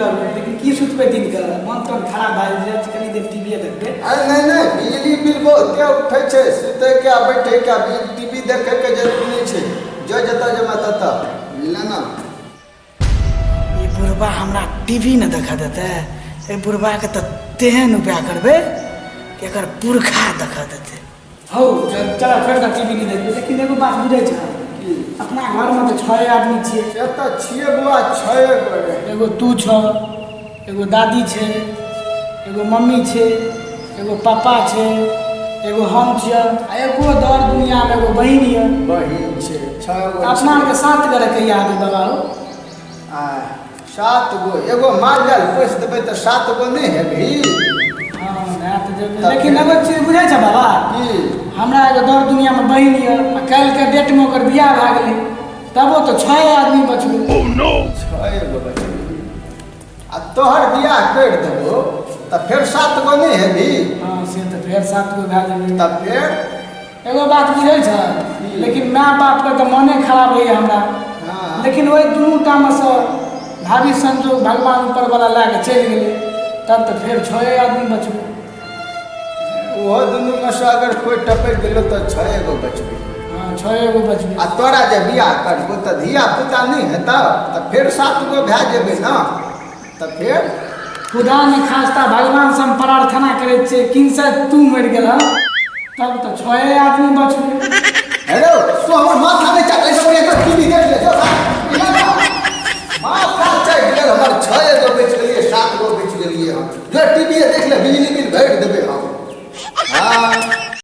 लग लेकिन की सुतबे दिन के मन तन खराब भए जाइ छै कनी देर टीवी देखबे। अरे नहीं बिजली बिल बहुते उठै छै, सुते के आ बैठे के टीवी देखे के जरूरी नहीं छै, जो जता जमा तता मिलना ना। ये बुढ़बा हमरा टीवी न देखा देते, ए बुढ़बा के त तेहन उपाय करबे कि एकर पुरखा देखा देते। हौ चल फेर त टीवी नहीं देखबे, लेकिन एगो बात बुझै छ अपना घर में तो 6 आदमी छिए। से त छिए बुआ 6 गो। एगो तू छ, एगो दादी छे, एगो मम्मी छे, एगो पापा छे, एगो हम छिए आ एगो दर दुनिया में एगो बहिन है। बहिन छे 6 गो। अपना के 7 गो रखैया आदमी बाबा हो। आ 7 गो एगो माल जाल पोस देबै त 7 गो नहीं है भी। हां ना त जब लेकिन एगो चीज बुझै छ बाबा की हमरा एगो दर दुनिया में बहिन है आ कल के डेट में ओकर बियाह भ गेलै तबो तो 6 आदमी बचबे। ओह नो 6 गो बचबे आ तोहर बियाह कर देबो त फिर 7 गो नहीं है भी। हां से त फिर 7 गो भ जेबे। तब फिर एगो बात बुझै छ लेकिन माँ बाप के त मने खराब होइए हमरा। हां लेकिन वही दुनू टाइम से भाभी संजोग भगवान ऊपर वाला लाके चल गेले तब तो फिर 6 आदमी बचबे। वो दुनू में से अगर कोई टपक गेलो तो 6 गो बचबे। हाँ 6 गो बचबे। आ तोरा जब बियाह करबो तो धिया पुता नहीं हेता तो फिर 7 गो भए जेबे ना। तो फिर खुदा ने खास्ता भगवान से हम प्रार्थना करे छे किनसे तू मर गेला तब तो 6 आदमी बचबे। हेलो तो हमर माथा में चढ़े से एक टीवी देख ले जो माथा चढ़ गेल हमर 6 गो बेच गेलिए 7 गो बेच गेलिए हम जो टीवी देख ले बिजली बिल भर देबे हम। हां